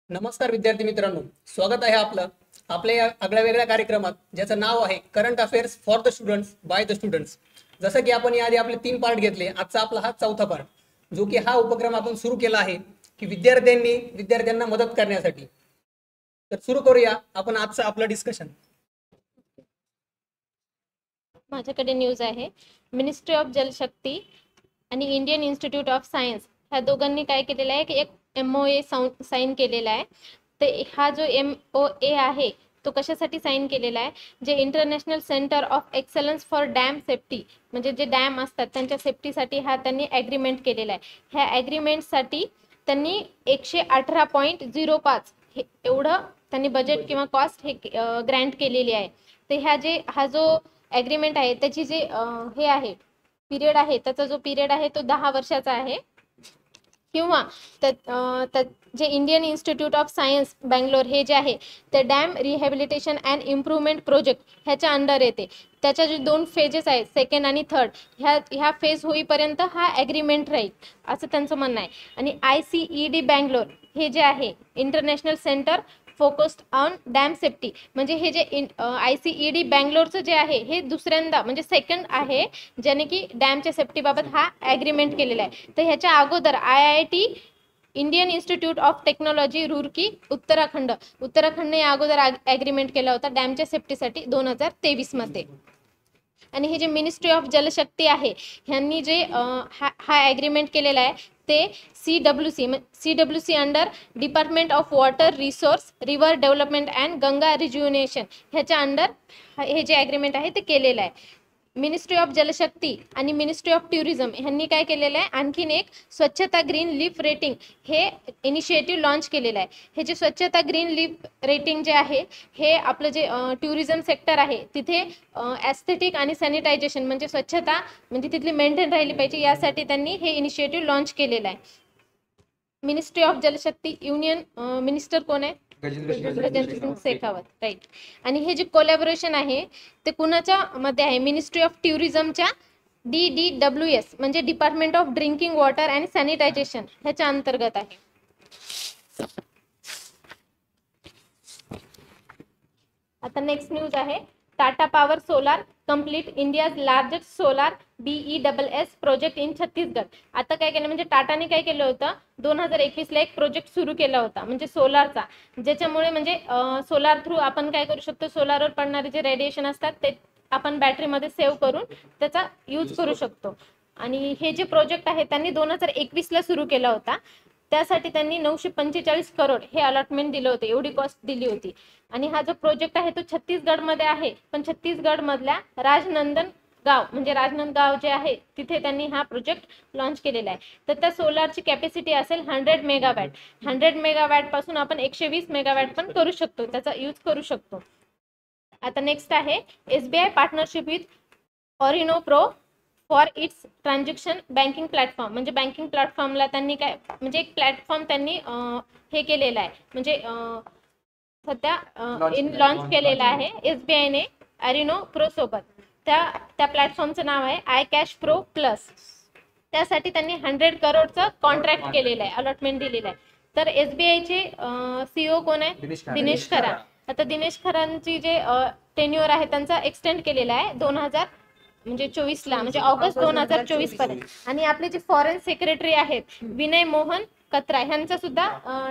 नमस्कार विद्यार्थी मित्रांनो, स्वागत आहे आपलं आपल्या या आगळ्या वेगळ्या कार्यक्रमात ज्याचं नाव आहे current affairs for the students by the students. जसं की आपण याआधी आपले 3 पार्ट घेतले, आजचा आपला हा चौथा पार्ट, जो की हा उपक्रम आपण सुरू केला आहे की विद्यार्थ्यांना मदत करण्यासाठी. तर सुरू करूया आपण आजचं आपलं डिस्कशन. माझ्याकडे न्यूज आहे. मिनिस्ट्री ऑफ जलशक्ती आणि इंडियन इन्स्टिट्यूट ऑफ सायन्स ह्या दोघांनी काय केलेलं आहे की एक MOA साईन केलेला आहे. तर हा जो MOA आहे तो कशासाठी साईन केलेला आहे, जे international centre of excellence for dam safety, म्हणजे जे डॅम असतात त्यांच्या सेफ्टीसाठी हा त्यांनी ॲग्रीमेंट केलेला आहे. ह्या ॲग्रीमेंटसाठी त्यांनी 118.05 हे एवढं त्यांनी बजेट किंवा कॉस्ट हे ग्रँट केलेली आहे. तर हा जो ॲग्रीमेंट आहे त्याची जे हे आहे पिरियड आहे, त्याचा जो पिरियड आहे तो 10 वर्षाचा आहे. किंवा जे Indian Institute of science Bangalore हे जे आहे ते dam rehabilitation and improvement project ह्याच्या अंडर येते. त्याच्या जे 2 फेजेस आहेत, सेकंड आणि थर्ड, ह्या फेज होईपर्यंत हा ॲग्रीमेंट राहील असं त्यांचं म्हणणं आहे. आणि ICED बँगलोर हे जे आहे international centre focused on dam safety, म्हणजे हे जे ICED बँगलोरचं जे आहे हे दुसऱ्यांदा म्हणजे सेकंड आहे ज्याने की डॅमच्या सेफ्टीबाबत हा ॲग्रीमेंट केलेला आहे. तर ह्याच्या अगोदर IIT Indian Institute of Technology Roorkee उत्तराखंडने या अगोदर ॲग्रीमेंट केला होता डॅमच्या सेफ्टीसाठी 2023 मध्ये. आणि हे जे मिनिस्ट्री ऑफ जलशक्ती आहे ह्यांनी जे हा ॲग्रीमेंट केलेला आहे ते CWC under department of water resource river development and Ganga rejuvenation ह्याच्या अंडर हे जे ॲग्रीमेंट आहे ते केलेलं आहे. मिनिस्ट्री ऑफ जलशक्ती आणि मिनिस्ट्री ऑफ टुरिझम ह्यांनी काय केलेलं आहे, आणखीन एक स्वच्छता ग्रीन लीफ रेटिंग हे इनिशिएटिव्ह लॉन्च केलेलं आहे. हे जे स्वच्छता ग्रीन लीफ रेटिंग जे आहे हे आपलं जे टुरिझम सेक्टर आहे तिथे ॲस्थेटिक आणि सॅनिटायझेशन म्हणजे स्वच्छता म्हणजे तिथली मेंटेन राहिली पाहिजे यासाठी त्यांनी हे इनिशिएटिव्ह लॉन्च केलेलं आहे. Ministry of Jal Shakti union minister कोण आहे? गजेंद्र सिंग शेखावत, राईट. आणि हे जे कोलॅबोरेशन आहे ते कुणाच्या मध्ये आहे? मिनिस्ट्री ऑफ टुरिझमच्या DDWS म्हणजे department of drinking water and sanitization ह्याच्या अंतर्गत आहे. आता नेक्स्ट न्यूज आहे Tata power solar complete India's largest solar BESS project in Chhattisgarh. आता काय केलं म्हणजे टाटाने काय केलं होतं 2021 ला एक प्रोजेक्ट सुरू केला होता म्हणजे सोलारचा, ज्याच्यामुळे म्हणजे सोलार थ्रू आपण काय करू शकतो, सोलारवर पडणारे जे रेडिएशन असतात ते आपण बॅटरीमध्ये सेव्ह करून त्याचा यूज करू शकतो. आणि हे जे प्रोजेक्ट आहे त्यांनी 2021 ला सुरू केला होता. त्यासाठी त्यांनी 945 करोड हे अलॉटमेंट दिलं होतं, एवढी कॉस्ट दिली होती. आणि हा जो प्रोजेक्ट आहे तो छत्तीसगडमध्ये आहे, पण छत्तीसगड मधल्या राजनंदन गाव म्हणजे राजनांदगाव जे आहे तिथे त्यांनी हा प्रोजेक्ट लॉन्च केलेला आहे. तर त्या सोलारची कॅपॅसिटी असेल 100 मेगावॅट. 100 मेगावॅट पासून आपण 120 मेगावॅट पण करू शकतो, त्याचा यूज करू शकतो. आता नेक्स्ट आहे SBI partnership with Aurionpro for its transaction banking platform, म्हणजे बँकिंग प्लॅटफॉर्मला त्यांनी काय म्हणजे एक प्लॅटफॉर्म त्यांनी हे केलेला आहे म्हणजे सध्या लॉन्च केलेला आहे SBI ने अरिनो प्रो सोबत. त्या प्लॅटफॉर्मचं नाव आहे आय कॅश प्रो प्लस. त्यासाठी त्यांनी 100 करोडचं कॉन्ट्रॅक्ट केलेलं आहे, अलॉटमेंट दिलेलं आहे. तर SBI चे CEO कोण आहे? दिनेश खरा. आता दिनेश खरांची जे टेन्युअर आहे त्यांचा एक्सटेंड केलेला आहे 2024 ला म्हणजे ऑगस्ट 2024 पर्यंत. आणि आपले जे फॉरेन सेक्रेटरी आहेत विनय मोहन कत्रा ह्यांचा सुद्धा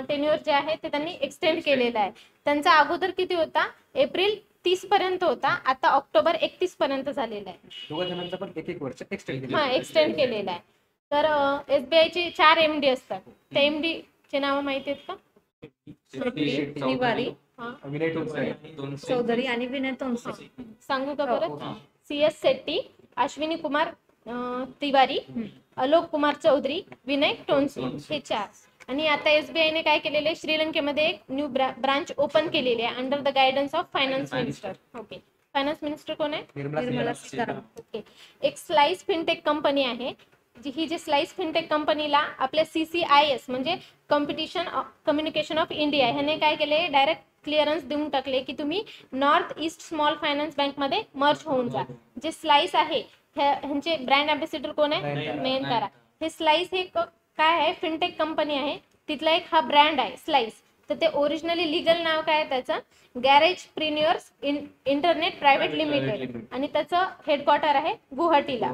टेन्युअर जे आहे ते त्यांनी एक्सटेंड केलेला आहे. त्यांचा अगोदर किती होता? एप्रिल 30 पर्यंत होता, आता ऑक्टोबर 31 पर्यंत झालेला आहे. दोघा जणांचा पण एक वर्ष एक्सटेंड केलेला आहे. तर SBI चे 4 MD असतात. त्या MD चे नाव माहिती आहेत का? तिवारी, विनय चौधरी आणि विनय तोनसे. सांगू का परत? CS शेट्टी, अश्विनी कुमार तिवारी, आलोक कुमार चौधरी, विनय टोनसे हे 4. आणि आता SBI ने काय केलेले आहे, श्रीलंकेमध्ये एक न्यू ब्रांच ओपन केलेली आहे under the guidance of finance minister. Okay, finance minister कोण आहे? निर्मला सीतारामन. ओके. एक स्लाइस फिनटेक कंपनी आहे, ही जी स्लाइस फिनटेक कंपनीला आपल्या CCIS म्हणजे कॉम्पिटिशन कम्युनिकेशन ऑफ इंडिया ह्याने काय केले, डायरेक्ट क्लिअरन्स देऊन टाकले की तुम्ही north east small finance bank मध्ये मर्ज होऊन जा. जे स्लाइस आहे ह्यांचे ब्रँड अँबॅसिडर कोण आहे? नयनतारा. हे स्लाइस हे काय आहे? फिनटेक कंपनी आहे, तिथला एक हा ब्रँड आहे स्लाइस. तर ते ओरिजिनली लिगल नाव काय आहे त्याचं, गॅरेज प्रिन्युअर्स इंटरनेट प्रायव्हेट लिमिटेड, आणि त्याचं हेडक्वार्टर आहे गुवाहाटीला.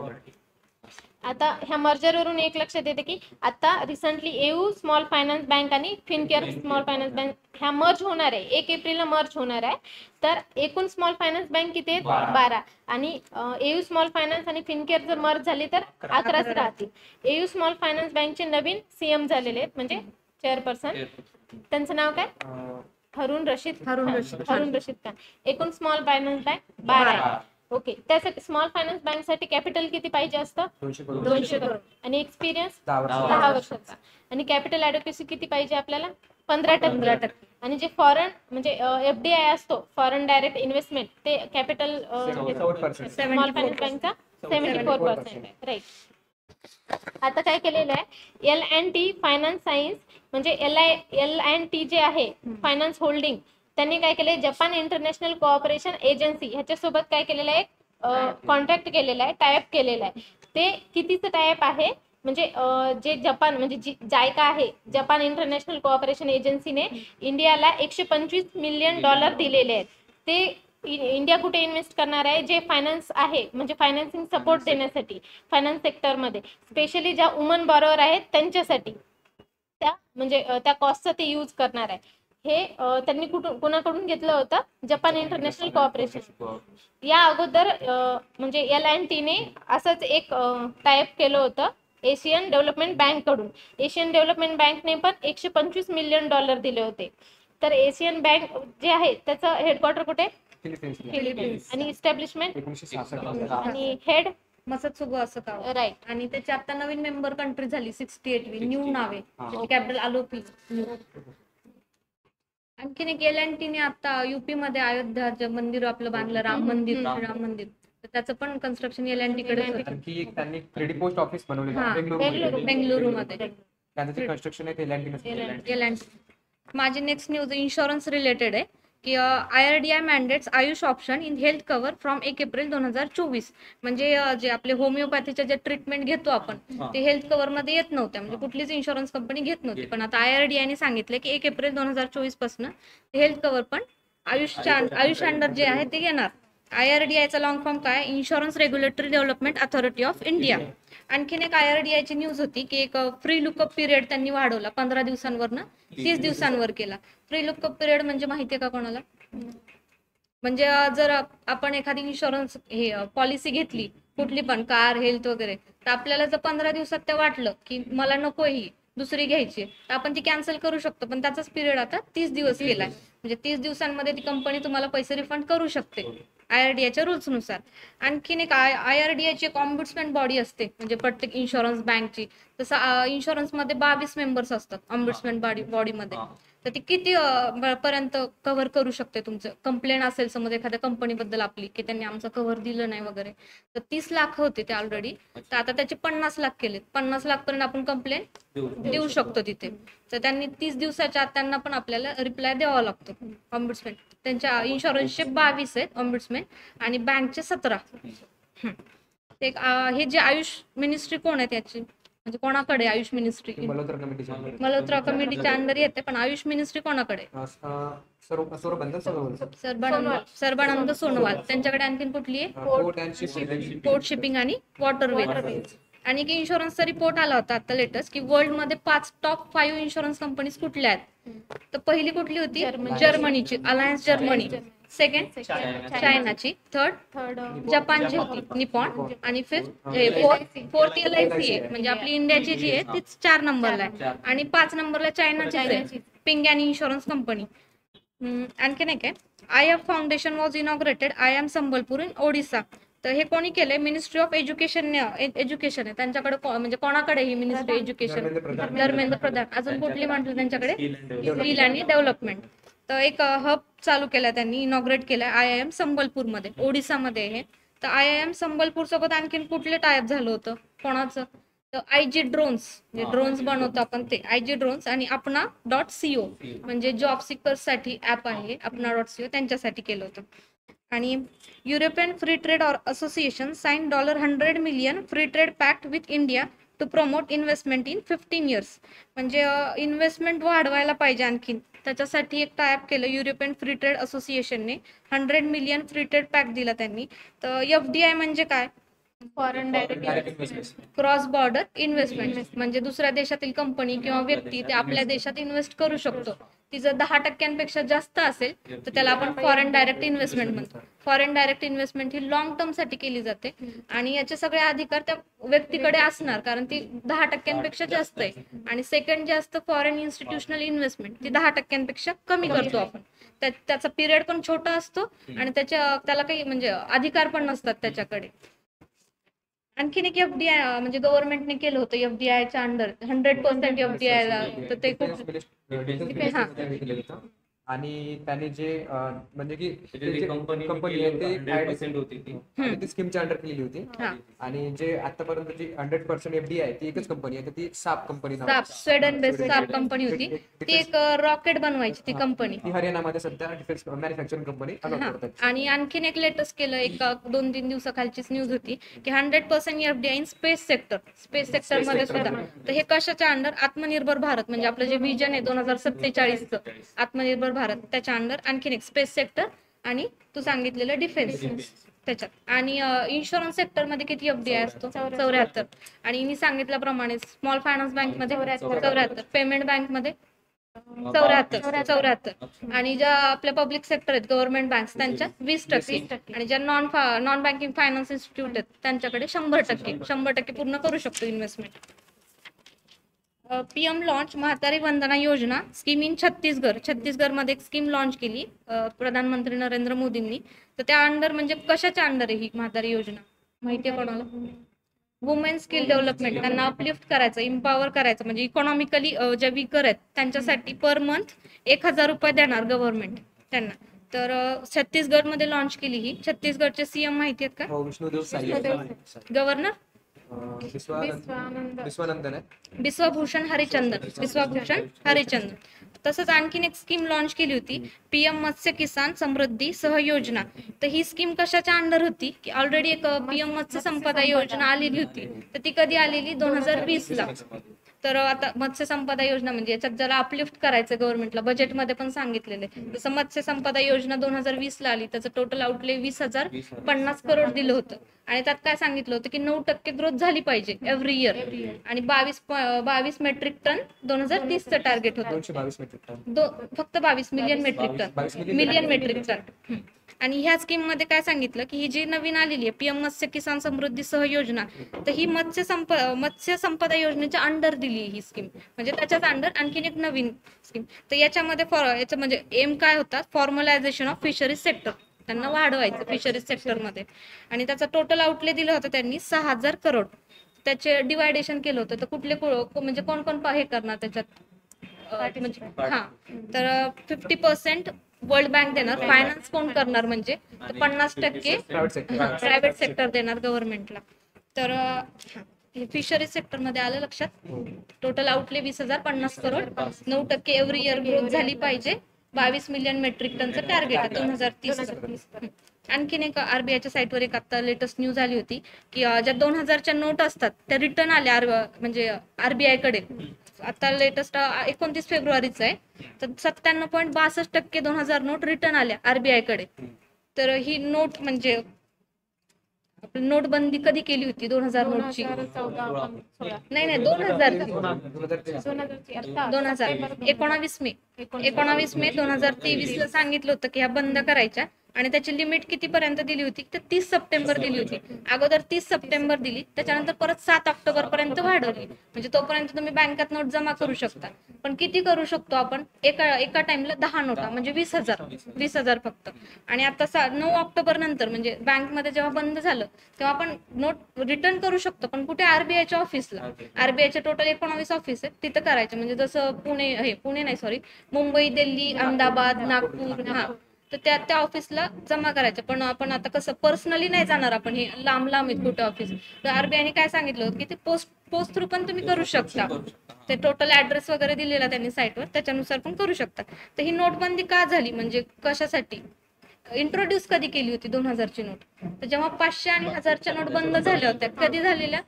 आता ह्या मर्जरवरून एक लक्षात येते की आता recently AU small finance bank आणि फिनकेअर स्मॉल फायनान्स बँक ह्या मर्ज होणार आहे, 1 एप्रिलला मर्ज होणार आहे. तर एकूण स्मॉल फायनान्स बँक किती आहेत, 12, आणि एयू स्मॉल फायनान्स आणि फिनकेअर जर मर्ज झाली तर 11च राहतील. एयू स्मॉल फायनान्स बँकचे नवीन सीएम झालेले आहेत, म्हणजे चेअरपर्सन, त्यांचं नाव काय, हरून रशीद खान. एकूण स्मॉल फायनान्स बँक 12 आहे. ओके, त्यासाठी स्मॉल फायनान्स बँक साठी कॅपिटल किती पाहिजे असतं, 200 करोड, आणि एक्सपिरियन्स 10 वर्षाचा, आणि कॅपिटल ॲडव्होकेसी किती पाहिजे आपल्याला, 15%. आणि जे फॉरेन म्हणजे FDI असतो, फॉरेन डायरेक्ट इन्व्हेस्टमेंट, ते कॅपिटल स्मॉल फायनान्स बँकचा 74% आहे. राईट. आता काय केलेलं आहे, L&T फायनान्स सायन्स म्हणजे L&T जे आहे फायनान्स होल्डिंग, त्यांनी काय केलंय, जपान इंटरनॅशनल कोऑपरेशन एजन्सी ह्याच्यासोबत काय केलेलं आहे, कॉन्ट्रॅक्ट केलेला आहे, टायअप केलेला आहे. ते कितीचं टायअप आहे, म्हणजे जे जपान म्हणजे जायका आहे, जपान इंटरनॅशनल कोऑपरेशन एजन्सीने इंडियाला $125 मिलियन दिलेले आहेत. ते इंडिया कुठे इन्व्हेस्ट करणार आहे, जे फायनान्स आहे म्हणजे फायनान्सिंग सपोर्ट देण्यासाठी फायनान्स सेक्टरमध्ये, स्पेशली ज्या वुमन बॉरोवर आहेत त्यांच्यासाठी, त्या म्हणजे त्या कॉस्टचा ते यूज करणार आहे. हे त्यांनी कुणाकडून घेतलं होतं, जपान इंटरनॅशनल कोऑपरेशन. या अगोदर म्हणजे L&T ने असंच एक टायअप केलं होतं एशियन डेव्हलपमेंट बँक कडून. एशियन डेव्हलपमेंट बँकने पण $125 मिलियन दिले होते. तर एशियन बँक जे आहे त्याचं हेडक्वार्टर कुठे, फिलिपिन्स, आणि इस्टॅब्लिशमेंट 1966 आणि हेड मसत्सुगो असकावा. राईट. आणि त्याची आता नवीन मेंबर कंट्री झाली 68वी, न्यू नाव आहे, कॅपिटल आलोपी. आणखीन एक L&T ने आता UP मध्ये अयोध्या मंदिर आपलं बांधलं, राम मंदिर, राम मंदिर, तर त्याचं पण कन्स्ट्रक्शन L&T कडे आणखी एक त्यांनी क्रेडिट पोस्ट ऑफिस बनवलेलं हा, आहे बेंगलुरू मध्ये. त्याचं जे कन्स्ट्रक्शन आहे ते L&T. माझी नेक्स्ट न्यूज इन्शुरन्स रिलेटेड आहे की IRDAI mandates AYUSH option in health cover from 1 April 2024. म्हणजे जे आपले होमिओपॅथीच्या जे ट्रीटमेंट घेतो आपण ते हेल्थ कव्हर मध्ये येत नव्हत्या, म्हणजे कुठलीच इन्शुरन्स कंपनी घेत नव्हती. पण आता IRDAI ने सांगितलं की 1 एप्रिल 2024 पासून हेल्थ कव्हर पण आयुष अंडर जे आहे ते घेणार. IRDAI चा लॉंग फॉर्म काय, insurance regulatory development authority of India. आणखीन एक IRDAI ची न्यूज होती की एक फ्री लुकअप पिरियड त्यांनी वाढवला 15 दिवसांवरनं 30 दिवसांवर केला. फ्री लुकअप पिरियड म्हणजे माहितीये का कोणाला, म्हणजे जर आपण एखादी इन्शुरन्स पॉलिसी घेतली कुठली पण, कार, हेल्थ वगैरे, तर आपल्याला जर 15 दिवसात ते वाटलं की मला नको ही दुसरी घ्यायची, तर आपण ती कॅन्सल करू शकतो. पण त्याचाच पिरियड आता 30 दिवस केलाय, म्हणजे 30 दिवसांमध्ये ती कंपनी तुम्हाला पैसे रिफंड करू शकते IRDAIच्या रूल्स नुसार. आणखीन एक IRDAIची एक ऑम्बुड्समॅन बॉडी असते, म्हणजे प्रत्येक इन्शुरन्स बँकची. तसं इन्शुरन्स मध्ये 22 मेंबर्स असतात ऑम्बुड्समॅन बॉडीमध्ये. तर ती किती पर्यंत कव्हर करू शकते तुमचं कंप्लेंट असेल समज एखाद्या कंपनीबद्दल आपली की त्यांनी आमचं कव्हर दिलं नाही वगैरे, तर 30 लाख होते ते ऑलरेडी, तर आता त्याचे 50 लाख केलेत. 50 लाख पर्यंत आपण कंप्लेंट देऊ शकतो तिथे. तर त्यांनी 30 दिवसाच्या आत त्यांना पण आपल्याला रिप्लाय द्यावा लागतो. ऑम्बुड्समॅन त्यांच्या इन्शुरन्सचे 22 आहेत ऑम्बुड्समॅन आणि बँकचे 17. हे जे आयुष मिनिस्ट्री कोण आहे त्याची, म्हणजे कोणाकडे आयुष मिनिस्ट्री, मल्होत्रा कमिटीच्या अंडर येते, पण आयुष मिनिस्ट्री कोणाकडे, सर्बानंद सोनोवाल. त्यांच्याकडे आणखीन कुठली आहे, पोर्ट शिपिंग आणि वॉटरवेज. आणि की इन्शुरन्सचा रिपोर्ट आला होता आता लेटेस्ट की वर्ल्ड मध्ये 5 टॉप 5 इन्शुरन्स कंपनीज कुठल्या आहेत. तर पहिली कुठली होती, जर्मनीची अलायन्स जर्मनी. सेकंड चायनाची. थर्ड जपानची होती निपॉन. आणि फोर्थ LIC आहे, म्हणजे आपली इंडियाची जी आहे तीच 4 नंबरला आहे. आणि 5 नंबरला चायनाची आहे, पिंगॅन इन्शुरन्स कंपनी. आणखी नाही काय, IF foundation was inaugurated IIM Sambalpur in Odisha. तर हे कोणी केलंय, मिनिस्ट्री ऑफ एज्युकेशन आहे त्यांच्याकडे, म्हणजे कोणाकडे ही मिनिस्ट्री एज्युकेशन, धर्मेंद्र प्रधान. अजून कुठली म्हटलं त्यांच्याकडे, स्किल आणि डेव्हलपमेंट. तर एक हब चालू केला त्यांनी, इनॉग्रेट केलाय IIM संबलपूरमध्ये, ओडिसामध्ये हे. तर IIM संबलपूर सोबत आणखीन कुठले टायअप झालं होतं कोणाचं, तर IG ड्रोन्स, म्हणजे ड्रोन्स बनवतो आपण ते, IG ड्रोन्स आणि अपना.co म्हणजे जॉब सिकर्स साठी ऍप आहे अपना.co, त्यांच्यासाठी केलं होतं. आणि European free trade association sign $100 million free trade pact with India to promote investment in 15 years. म्हणजे इन्व्हेस्टमेंट वाढवायला पाहिजे आणखीन त्याच्यासाठी एक टायअप केलं युरोपियन फ्री ट्रेड असोसिएशनने. 100 मिलियन फ्री ट्रेड पॅक दिला त्यांनी. तर FDI म्हणजे काय? Foreign direct direct investment. Cross border investment म्हणजे दुसऱ्या देशातील कंपनी किंवा व्यक्ती ते आपल्या देशात इन्व्हेस्ट करू शकतो. ती जर 10% जास्त असेल तर त्याला आपण फॉरेन डायरेक्ट इन्व्हेस्टमेंट म्हणतो. फॉरेन डायरेक्ट इन्व्हेस्टमेंट ही लॉंग टर्म साठी केली जाते आणि याचे सगळे अधिकार त्या व्यक्तीकडे असणार कारण ती 10% जास्त आहे. आणि सेकंड जे असतं फॉरेन इन्स्टिट्यूशनल इन्व्हेस्टमेंट ती 10% कमी करतो आपण. त्याचा पिरियड पण छोटा असतो आणि त्याला काही म्हणजे अधिकार पण नसतात त्याच्याकडे. आणखीन एक FDI म्हणजे गव्हर्नमेंटने केलं होतं FDIच्या अंडर 100% FDI ला. तर ते खूप हा. आणि त्याने जे म्हणजे की कंपनी कंपनी आहे ते 100% होती ती. आणि ती स्कीमच्या अंडर केलेली होती. हा. आणि जे आतापर्यंत जी 100% FDI आहे ती एकच कंपनी आहे, तर ती साप कंपनी साप स्वेडन बेस्ड साप कंपनी होती. ती एक रॉकेट बनवायची ती कंपनी. ती हरियाणामध्ये सध्या डिफेन्स मॅन्युफॅक्चरिंग कंपनी करतात. आणि आणखीन एक लेटेस्ट केलं, एक 2-3 दिवसाखालचीच न्यूज होती की 100% FDI in space sector. Space sector मध्ये सुद्धा. तर हे कशाच्या अंडर? आत्मनिर्भर भारत म्हणजे आपलं जे विजन आहे 2047 आत्मनिर्भर भारत त्याच्या अंडर आणखीन एक स्पेस सेक्टर आणि तू सांगितलेलं डिफेन्स त्याच्यात. आणि इन्शुरन्स सेक्टर मध्ये किती FDI असतो? 74. आणि मी सांगितल्याप्रमाणे स्मॉल फायनान्स बँक मध्ये 74, पेमेंट बँक मध्ये 74. आणि ज्या आपल्या पब्लिक सेक्टर आहेत गव्हर्नमेंट बँक त्यांच्या 20%. आणि ज्या नॉन बँकिंग फायनान्स इन्स्टिट्यूट आहेत त्यांच्याकडे 100% पूर्ण करू शकतो इन्व्हेस्टमेंट. PM लॉन्च म्हातारी वंदना योजना स्कीम इन छत्तीसगड मध्ये एक स्कीम लॉन्च केली प्रधानमंत्री नरेंद्र मोदींनी. तर त्या अंडर म्हणजे कशाच्या अंडर आहे ही म्हातारी योजना माहितीये कोणाला? Women skill development. त्यांना अपलिफ्ट करायचं, इम्पॉवर करायचं म्हणजे इकॉनॉमिकली ज्या वीकर आहेत त्यांच्यासाठी पर मंथ 1000 रुपये देणार गव्हर्नमेंट त्यांना. तर छत्तीसगडमध्ये लॉन्च केली ही. छत्तीसगडचे CM माहिती आहेत का? हो, विष्णुदेव साई आहे. गव्हर्नर विश्वानंदन आहे. बिस्वाभूषण हरिचंदन. तसंच आणखीन एक स्कीम लॉन्च केली होती PM मत्स्य किसान समृद्धी सहयोजना. तर ही स्कीम कशाच्या अंडर होती की ऑलरेडी एक PM मत्स्य संपदा योजना आलेली होती. तर ती कधी आलेली? 2020 ला. तर आता मत्स्य संपदा योजना म्हणजे याच्यात जरा अपलिफ्ट करायचं गव्हर्नमेंटला. बजेटमध्ये पण सांगितलेलं आहे. जसं मत्स्य संपदा योजना 2020 ला आली, त्याचं टोटल आउटले 20,050 करोड दिलं होतं. आणि त्यात काय सांगितलं होतं की 9% ग्रोथ झाली पाहिजे एव्हरी इयर. आणि 22 मेट्रिक टन 2030चं टार्गेट होतं. 222 मेट्रिक टन. फक्त 22 मिलियन मेट्रिक टन. आणि ह्या स्कीम मध्ये काय सांगितलं की ही जी नवीन आलेली आहे PM मत्स्य किसान समृद्धी सहयोजना, तर ही मत्स्य संपदा योजनेच्या अंडर दिली ही स्कीम. म्हणजे त्याच्याच अंडर आणखीन एक नवीन स्कीम. तर याच्यामध्ये याचं म्हणजे एम काय होता? Formalisation of fisheries sector. त्यांना वाढवायचं फिशरीज सेक्टरमध्ये. आणि त्याचा टोटल आउटले दिलं होतं त्यांनी 6000 करोड. त्याचे डिवायडेशन केलं होतं. तर कुठले म्हणजे कोण कोण हे करणार त्याच्यात म्हणजे हा. तर 50% वर्ल्ड बँक देणार. फायनान्स कोण करणार म्हणजे 50% प्रायव्हेट सेक्टर देणार गव्हर्नमेंटला. तर हे फिशरीज सेक्टर मध्ये आलं लक्षात. Total outlay 20,050 crore. 9% every year growth झाली पाहिजे. 22 मिलियन मेट्रिक टनचं टार्गेट आहे 2030. आणखीन एक RBIच्या साईटवर एक आता लेटेस्ट न्यूज आली होती की ज्या 2000च्या नोट असतात त्या रिटर्न आल्या म्हणजे RBI कडे. आता लेटेस्ट 29 फेब्रुवारीचं आहे. तर 97.62% 2000 नोट रिटर्न आल्या RBI कडे. तर ही नोट म्हणजे नोटबंदी कधी केली होती? 2000 नोटची? नाही 2019 मे 2023 ला सांगितलं होतं की ह्या बंद करायच्या. आणि त्याची लिमिट कितीपर्यंत दिली होती? तर 30 सप्टेंबर दिली होती. अगोदर 30 सप्टेंबर दिली, त्याच्यानंतर परत 7 ऑक्टोबर पर्यंत वाढवली. म्हणजे तोपर्यंत तुम्ही बँकेत नोट जमा करू शकता. पण किती करू शकतो आपण? एका टाइमला 10 नोटा म्हणजे 20,000 फक्त. आणि आता 9 ऑक्टोबर नंतर म्हणजे बँकमध्ये जेव्हा बंद झालं तेव्हा आपण नोट रिटर्न करू शकतो. पण कुठे? RBIच्या ऑफिसला. RBIचे टोटल 19 ऑफिस आहेत तिथं करायचे. म्हणजे जसं पुणे नाही सॉरी मुंबई, दिल्ली, अहमदाबाद, नागपूर हा. तर त्या ऑफिसला जमा करायचं. पण आपण आता कसं पर्सनली नाही जाणार आपण. हे लांब आहेत कुठे ऑफिस. तर RBIने काय सांगितलं की ते पोस्ट थ्रू पण तुम्ही करू शकता. ते टोटल ऍड्रेस वगैरे दिलेला त्यांनी साईटवर, त्याच्यानुसार पण करू शकता. तर ही नोटबंदी का झाली म्हणजे कशासाठी? इंट्रोड्यूस कधी केली होती 2000ची नोट? तर जेव्हा 500 आणि 1000च्या नोट बंद झाल्या होत्या कधी झालेल्या?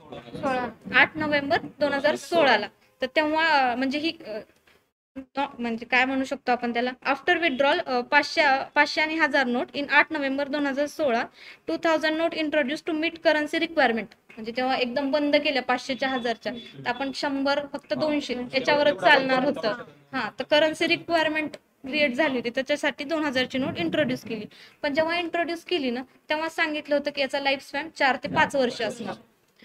8 नोव्हेंबर 2016 ला. तर तेव्हा म्हणजे ही म्हणजे काय म्हणू शकतो आपण त्याला, आफ्टर विथड्रॉल 500 आणि 1000 note in 8 November 2016, 2000 note introduce to meet currency requirement. म्हणजे तेव्हा एकदम बंद केल्या 500च्या 1000च्या, तर आपण 100 फक्त 200 याच्यावरच चालणार होतं. हा, तर करन्सी रिक्वायरमेंट क्रिएट झाली होती, त्याच्यासाठी 2000ची नोट इंट्रोड्यूस केली. पण जेव्हा इंट्रोड्यूस केली ना, तेव्हा सांगितलं होतं की याचा लाईफ स्पॅन 4 ते 5 वर्ष असणार.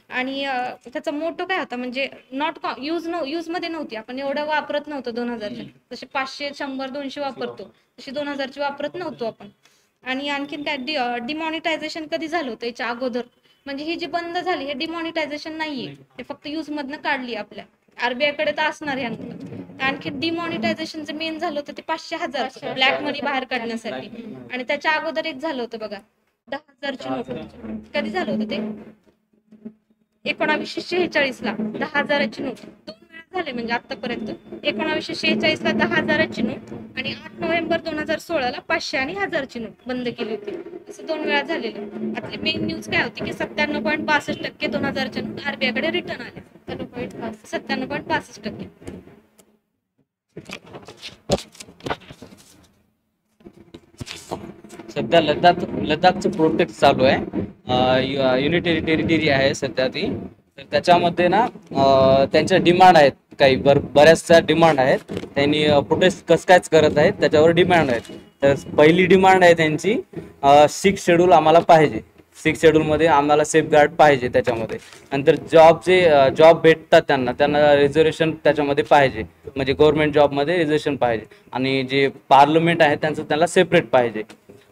आणि त्याचा मोटो काय होता, म्हणजे नॉट यूज मध्ये नव्हती, आपण एवढं वापरत नव्हतो 2000च्या, जसे 500 100 200 वापरतो तशी 2000ची वापरत नव्हतो आपण. आणि आणखीन काय, डिमॉनिटायझेशन कधी झालं होतं याच्या अगोदर, म्हणजे ही जी बंद झाली हे डिमॉनिटायझेशन नाहीये, हे फक्त यूज मधनं काढली आपल्या. आरबीआय कडे तर असणार ह्यांना. आणखी डिमॉनिटायझेशनचं मेन झालं होतं ते 500,000 ब्लॅक मनी बाहेर काढण्यासाठी. आणि त्याच्या अगोदर एक झालं होतं बघा, 10,000ची नोट. कधी झालं होतं ते, 1946 ला 10,000ची नोट. 2 वेळा झाले म्हणजे आतापर्यंत. 1946 ला 10,000ची नोट आणि 8 नोव्हेंबर 2016 ला 500 आणि 1000ची नोट बंद केली होती. असं 2 वेळा झालेलं. आपली मेन न्यूज काय होती की 97.62% 2000च्या नोट आरबीआय कडे रिटर्न आले. 97.62%. सध्या लडाखचं प्रोटेक्ट चालू आहे. युनिटरी टेरिटरी आहे सध्या ती. तर त्याच्यामध्ये ना त्यांच्या डिमांड आहेत, काही बऱ्याचशा डिमांड आहेत. त्यांनी प्रोटेस्ट कसं कायच करत आहेत त्याच्यावर डिमांड आहेत. तर पहिली डिमांड आहे त्यांची, 6 शेड्यूल आम्हाला पाहिजे. 6 शेड्यूलमध्ये आम्हाला सेफगार्ड पाहिजे त्याच्यामध्ये. नंतर जॉब भेटतात त्यांना रिझर्वेशन त्याच्यामध्ये पाहिजे, म्हणजे गव्हर्नमेंट जॉबमध्ये रिझर्वेशन पाहिजे. आणि जे पार्लमेंट आहे त्यांना सेपरेट पाहिजे.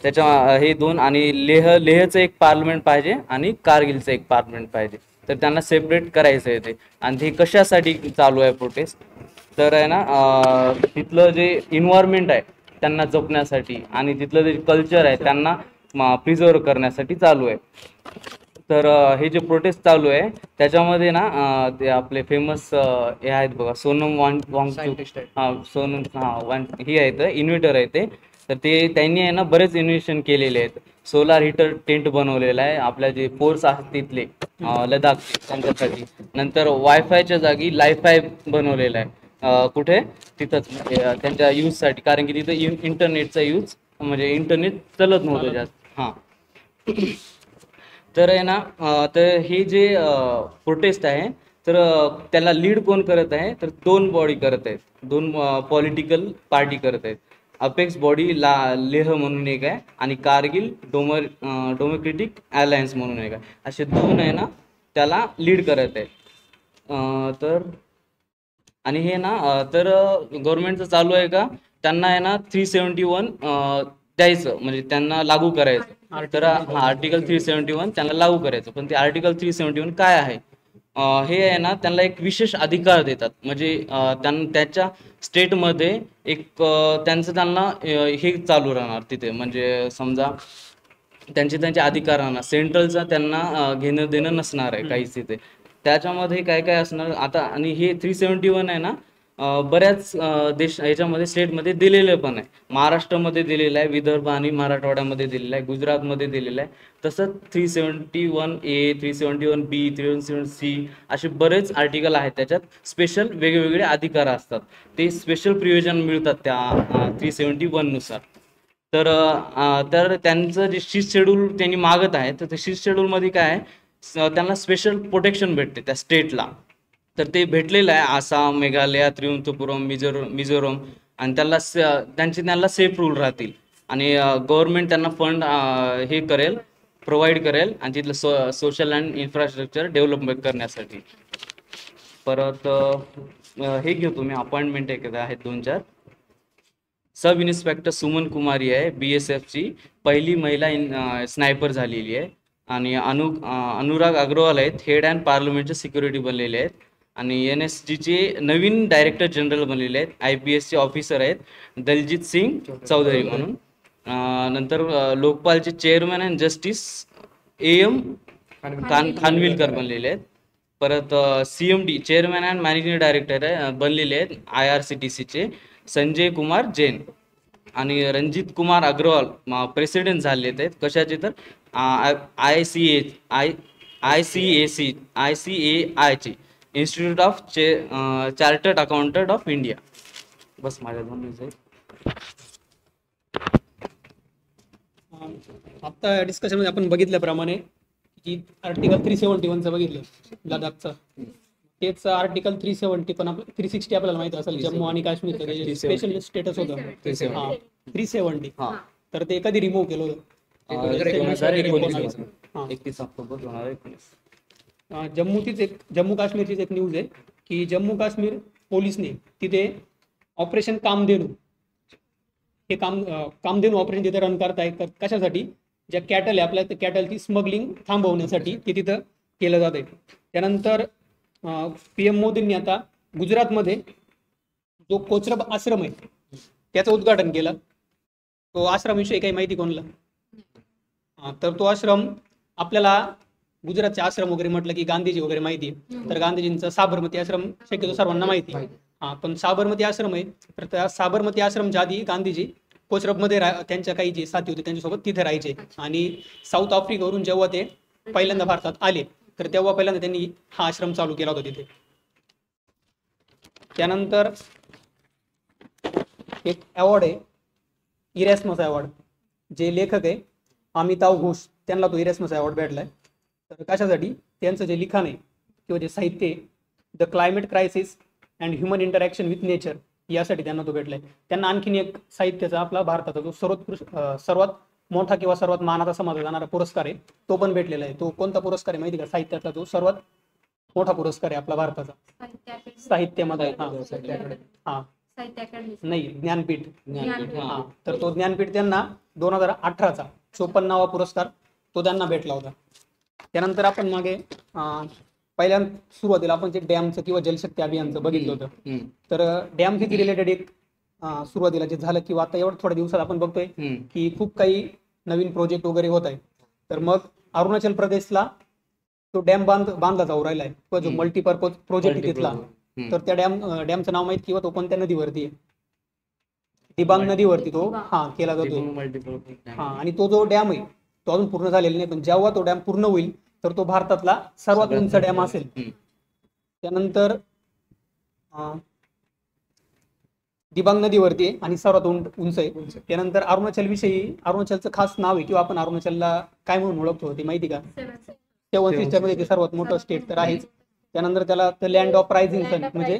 त्याच्या हे 2. आणि लेहचं एक पार्लमेंट पाहिजे आणि कारगिलचं एक पार्लमेंट पाहिजे. तर त्यांना सेपरेट करायचं आहे ते. आणि ते कशासाठी चालू आहे प्रोटेस्ट, तर आहे ना तिथलं जे इन्व्हायरमेंट आहे त्यांना जपण्यासाठी आणि तिथलं जे कल्चर आहे त्यांना प्रिझर्व करण्यासाठी चालू आहे. तर हे जे प्रोटेस्ट चालू आहे त्याच्यामध्ये ना ते आपले फेमस हे आहेत बघा, सोनम वांगचुक. ही आहेत, इन्व्हेटर आहे ते. तर ते त्यांनी आहे ना बरेच इन्व्हेन्शन केलेले आहेत. सोलार हीटर टेंट बनवलेला आहे आपल्या जे फोर्स आहेत तिथले लडाख त्यांच्यासाठी. नंतर वायफायच्या जागी लायफाय बनवलेला आहे. कुठे, तिथंच त्यांच्या यूजसाठी, कारण की तिथं इंटरनेटचा यूज, म्हणजे इंटरनेट चलत नव्हतं जास्त. हां, तर आहे ना तर हे जे प्रोटेस्ट आहे तर त्याला लीड कोण करत आहे, तर 2 बॉडी करत आहेत, 2 पॉलिटिकल पार्टी करत आहेत. अपेक्स बॉडी लेह म्हणून एक आहे आणि कारगिल डेमोक्रेटिक अलायन्स म्हणून एक आहे. असे 2 आहे ना त्याला लीड करत आहेत. तर आणि हे ना तर गव्हर्नमेंटचं चालू आहे का त्यांना आहे ना 371 द्यायचं, म्हणजे त्यांना लागू करायचं. तर आर्टिकल 371 त्यांना लागू करायचं. पण ते आर्टिकल 371 काय आहे, हे आहे ना त्यांना एक विशेष अधिकार देतात. म्हणजे त्याच्या स्टेटमध्ये एक त्यांना हे चालू राहणार तिथे, म्हणजे समजा त्यांचे अधिकार राहणार. सेंट्रलचा त्यांना घेणं देणं नसणार आहे काहीच तिथे. त्याच्यामध्ये काय काय असणार आता. आणि हे 371 आहे ना बऱ्याच याच्यामध्ये स्टेटमध्ये दिलेलं पण आहे. महाराष्ट्रामध्ये दिलेलं आहे, विदर्भ आणि मराठवाड्यामध्ये दिलेलं आहे, गुजरातमध्ये दिलेलं आहे. तसंच 371A, 371B, 371C असे बरेच आर्टिकल आहेत. त्याच्यात स्पेशल वेगवेगळे अधिकार असतात. ते स्पेशल प्रिव्हिजन मिळतात त्या 371 नुसार. तर त्यांचं जे 6 शेड्यूल त्यांनी मागत आहे, तर ते 6 शेड्यूलमध्ये काय आहे, त्यांना स्पेशल प्रोटेक्शन भेटते त्या स्टेटला. तर ते भेटलेलं आहे आसाम, मेघालय, त्रिपुरा, मिझोरम. आणि त्यांना सेफ रूल राहतील. आणि गव्हर्नमेंट त्यांना फंड हे करेल, प्रोव्हाइड करेल, आणि तिथलं सोशल अँड इन्फ्रास्ट्रक्चर डेव्हलपमेंट करण्यासाठी. परत हे घेतो मी, अपॉइंटमेंट एक आहेत 2-4. सब इन्स्पेक्टर सुमन कुमारी आहे, BSFची पहिली महिला स्नायपर झालेली आहे. आणि अनुराग अग्रवाल आहेत, हेड अँड पार्लमेंटचे सिक्युरिटी बनलेले आहेत. आणि NSGचे नवीन डायरेक्टर जनरल बनलेले आहेत. IPSचे ऑफिसर आहेत दलजीत सिंग चौधरी म्हणून. नंतर लोकपालचे chairman and justice AM Khanwilkar बनलेले आहेत. परत CMD chairman and managing director बनलेले आहेत IRCTCचे संजय कुमार जैन. आणि रणजित कुमार अग्रवाल प्रेसिडेंट झालेले आहेत. कशाचे, तर ICAI चे Institute of Chartered Accountant of India. बस माझ्या 2 न्यूज आहेत. आता डिस्कशन मध्ये आपण बघितल्याप्रमाणे की आर्टिकल 371चं बघितलं लडाखचं, तेच आर्टिकल 370 पण आपलं 360 आपल्याला माहिती असेल जम्मू आणि काश्मीर स्पेशल स्टेटस होतं. 370 हा. तर ते कधी रिमूव्ह केलं होतं? 2019 हा. 31 ऑक्टोबर 2019. जम्मू काश्मीरचीच एक न्यूज आहे की जम्मू काश्मीर पोलिसने तिथे ऑपरेशन कामधेनू हे कामधेनू ऑपरेशन तिथे रन करताय. कशासाठी? ज्या कॅटल आहे आपल्या कॅटलची स्मगलिंग थांबवण्यासाठी ते तिथं केलं जात आहे. त्यानंतर PM मोदींनी आता गुजरातमध्ये जो कोचरब आश्रम आहे त्याचं उद्घाटन केलं. तो आश्रमविषयी काही माहिती कोणाला? तर तो आश्रम आपल्याला गुजरातचे आश्रम वगैरे म्हटलं की गांधीजी वगैरे माहिती आहे, तर गांधीजींचा साबरमती आश्रम शक्यतो सर्वांना माहिती आहे. पण साबरमती आश्रम आहे, तर त्या साबरमती आश्रमच्या आधी गांधीजी कोचरबमध्ये त्यांच्या काही जे साथी होते त्यांच्यासोबत तिथे राहायचे. आणि साऊथ आफ्रिकेवरून जेव्हा ते पहिल्यांदा भारतात आले तर तेव्हा पहिल्यांदा त्यांनी हा आश्रम चालू केला होता तिथे. त्यानंतर एक अवॉर्ड आहे इरॅस्मस अवॉर्ड, जे लेखक आहे अमिताव घोष त्यांना तो इरॅस्मस अवॉर्ड भेटलाय. तर कशासाठी? त्यांचं जे लिखाण आहे किंवा जे साहित्य आहे the climate crisis and human interaction with nature यासाठी त्यांना तो भेटलाय. त्यांना आणखीन एक साहित्याचा आपला भारताचा जो सर्वात मोठा किंवा सर्वात मानाचा समजला जाणारा पुरस्कार आहे तो पण भेटलेला आहे. तो कोणता पुरस्कार आहे माहिती का? साहित्यातला जो सर्वात मोठा पुरस्कार आहे आपला भारताचा साहित्यामध्ये. हा नाही, ज्ञानपीठ. हा, तर तो ज्ञानपीठ त्यांना 2018चा 54वा पुरस्कार तो त्यांना भेटला होता. त्यानंतर आपण मागे पहिल्या सुरुवातीला आपण जे डॅमचं किंवा जलशक्ती अभियानचं बघितलं होतं. तर डॅमशी रिलेटेड एक सुरुवातीला जे झालं किंवा आता एवढ्या थोड्या दिवसात आपण बघतोय की खूप काही नवीन प्रोजेक्ट वगैरे होत आहे. तर मग अरुणाचल प्रदेशला तो डॅम बांधला जाऊ राहिला आहे किंवा जो मल्टीपर्पज प्रोजेक्ट तिथला, तर त्या डॅमचं नाव माहित किंवा तो कोणत्या नदीवरती आहे? दिबांग नदीवरती तो केला जातो. आणि तो जो डॅम आहे तो अजून पूर्ण झालेला नाही, पण जेव्हा तो डॅम पूर्ण होईल तर तो भारतातला सर्वात उंच डॅम असेल. त्यानंतर दिबांग नदीवरती आहे आणि सर्वात उंच आहे. त्यानंतर अरुणाचल विषयी, अरुणाचलचं खास नाव आहे किंवा आपण अरुणाचलला काय म्हणून ओळखतो ते माहिती का? 7 सिस्टर मध्ये ते सर्वात मोठं स्टेट तर आहेच. त्यानंतर त्याला the land of rising sun म्हणजे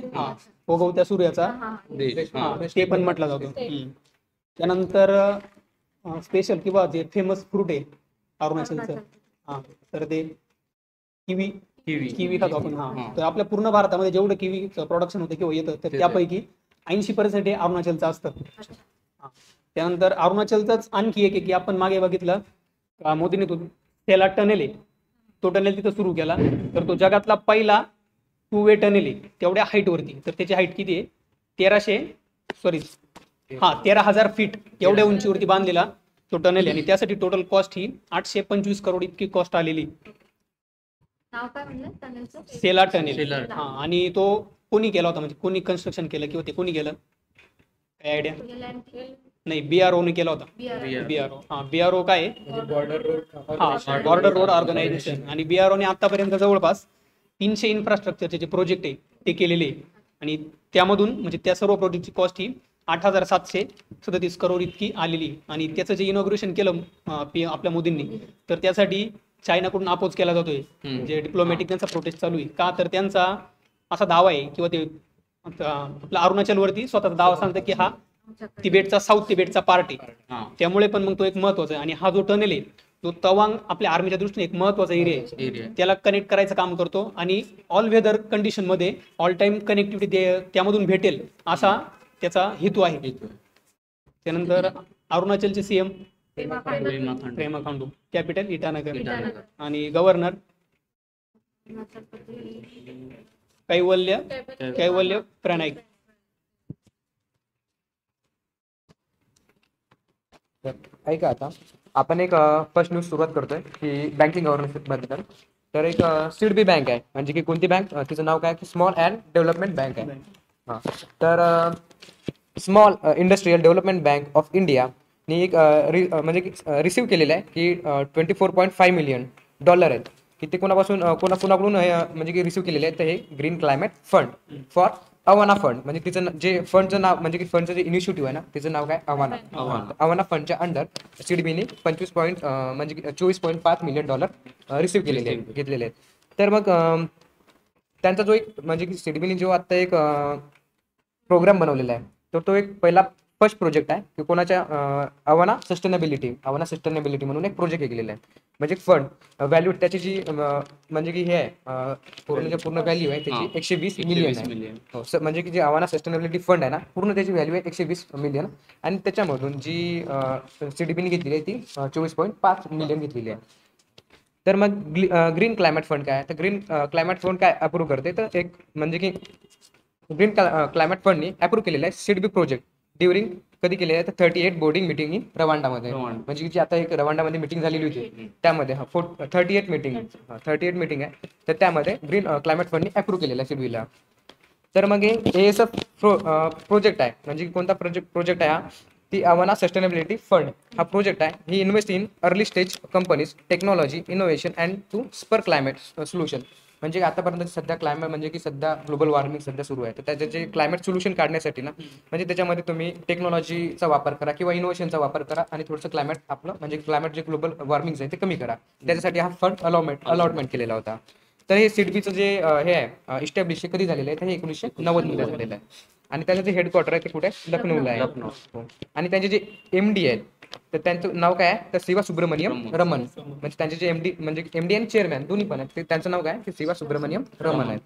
उगवत्या सूर्याचा ते पण म्हटलं जातं. त्यानंतर स्पेशल किंवा जे फेमस फ्रूट आहे अरुणाचलचं तर ते किवी खातो आपण. तर आपल्या पूर्ण भारतामध्ये जेवढं किवीचं प्रोडक्शन होतं किंवा येतं तर त्यापैकी 80% हे अरुणाचलचं असतं. त्यानंतर अरुणाचलचंच आणखी एक की आपण मागे बघितलं मोदीने तो त्याला टनेल आहे, तो टनेल तिथं सुरू केला. तर तो जगातला पहिला 2 वे टनेल आहे तेवढ्या हाईट वरती. तर त्याची हाईट किती आहे? 13,000 फीट एवढ्या उंचीवरती बांधलेला तो टनेल आहे. आणि त्यासाठी टोटल कॉस्ट ही 825 करोड इतकी कॉस्ट आलेली. सेला टनेल. आणि तो कोणी केला होता, म्हणजे कोणी कन्स्ट्रक्शन केलं किंवा ते कोणी केलं? काय आयडिया? नाही, BRO ने केला होता. BRO काय? Border road organisation. आणि BRO ने आतापर्यंत जवळपास 300 इन्फ्रास्ट्रक्चरचे जे प्रोजेक्ट आहे ते केलेले आहे. आणि त्यामधून म्हणजे त्या सर्व प्रोजेक्टची कॉस्ट ही 8,737 करोड इतकी आलेली. आणि त्याचं जे इनॉग्रेशन केलं आपल्या मोदींनी, तर त्यासाठी चायनाकडून अपोज केला जातोय. जे डिप्लोमॅटिक त्यांचा प्रोटेस्ट चालू आहे का? तर त्यांचा असा दावा आहे किंवा ते आपल्या अरुणाचलवरती स्वतःचा दावा सांगतं की हा साऊथ तिबेटचा पार्ट आहे. त्यामुळे पण मग तो एक महत्वाचा आहे. आणि हा जो टनेल आहे तो तवांग आपल्या आर्मीच्या दृष्टीने एक महत्वाचा एरिया आहे, त्याला कनेक्ट करायचं काम करतो. आणि ऑल वेदर कंडिशन मध्ये ऑल टाइम कनेक्टिव्हिटी त्यामधून भेटेल असा त्याचा हेतू आहे. त्यानंतर अरुणाचलचे CM पेमा खांडू, कॅपिटल इटानगर. आणि गव्हर्नर कैवल्य प्रणय. ऐका, आता आपण एक फर्स्ट न्यूज सुरुवात करतोय की बँकिंग गव्हर्नन्स बद्दल. तर एक सिडबी बँक आहे, म्हणजे की कोणती बँक? तिचं नाव काय की स्मॉल अँड डेव्हलपमेंट बँक आहे. तर small industrial development bank of India ने एक म्हणजे रिसिव्ह केलेलं आहे की $24.5 मिलियन आहेत की ते कोणाकडून म्हणजे की रिसिव्ह केलेले आहेत. तर हे green climate fund for Awana fund, म्हणजे तिचं जे फंडचं नाव म्हणजे की फंडचं जे इनिशिएटिव्ह आहे ना त्याचं नाव काय अवाना. अवाना फंडच्या अंडर सिडबीने 25 पॉईंट म्हणजे $24.5 मिलियन रिसिव्ह घेतलेले आहेत. तर मग त्यांचा जो एक म्हणजे की सिडबीने जो आता एक प्रोग्राम बनवलेला आहे तर तो एक पहिला फर्स्ट प्रोजेक्ट आहे की कोणाच्या अवाना सस्टेनेबिलिटी म्हणून एक प्रोजेक्ट केलेला आहे. म्हणजे फंड व्हॅल्यू त्याची जी म्हणजे की हे आहे पूर्ण व्हॅल्यू आहे त्याची 120 मिलियन आहे. हो, म्हणजे की जे अवाना सस्टेनेबिलिटी फंड आहे ना पूर्ण त्याची व्हॅल्यू आहे 120 मिलियन आणि त्याच्यामधून जी सीडीबीने घेतलेली आहे ती 24.5 मिलियन घेतलेली आहे. तर मग ग्रीन क्लायमेट फंड काय आहे तर ग्रीन क्लायमेट फंड काय अप्रूव्ह करते तर एक म्हणजे की ग्रीन क्लायमेट फंडनी अप्रूव्ह केलेला आहे सीडबी प्रोजेक्ट ड्युरिंग कधी केले आहे तर 38 बोर्डिंग मिटिंग इन रवांडामध्ये. म्हणजे जी आता एक रवांडामध्ये मिटिंग झालेली होती त्यामध्ये 38 मिटिंग आहे तर त्यामध्ये ग्रीन क्लायमेट फंडनी अप्रूव्ह केलेला आहे सीडबीला. तर मग ASF प्रोजेक्ट आहे म्हणजे कोणता प्रोजेक्ट आहे हा ती अवाना सस्टेनेबिलिटी फंड हा प्रोजेक्ट आहे. ही invest in early stage companies technology innovation and to spur climate solution. म्हणजे आतापर्यंत सध्या क्लायमेट म्हणजे की सध्या ग्लोबल वॉर्मिंग सध्या सुरू आहे तर त्याचे जे क्लायमेट सोल्युशन काढण्यासाठी ना म्हणजे त्याच्यामध्ये तुम्ही टेक्नॉलॉजीचा वापर करा किंवा इनोव्हेशनचा वापर करा आणि थोडंसं क्लायमेट आपलं म्हणजे क्लायमेट जे ग्लोबल वॉर्मिंग आहे ते कमी करा त्याच्यासाठी हा फंड अलॉटमेंट केलेला होता. तर हे सिडबीचं जे हे आहे इस्टॅब्लिश कधी झालेलं आहे तर हे 1990 मध्ये झालेलं आहे आणि त्याचं जे हेडक्वार्टर आहे ते कुठे लखनौला आहे. हो. आणि त्यांचे जे MD आहेत तर त्यांचं नाव काय आहे तर शिवा सुब्रमण्यम रमन. म्हणजे त्यांचे जे MD आणि चेअरमॅन दोन्ही पण आहेत ते त्यांचं नाव काय आहे शिवा सुब्रमण्यम रमन आहे.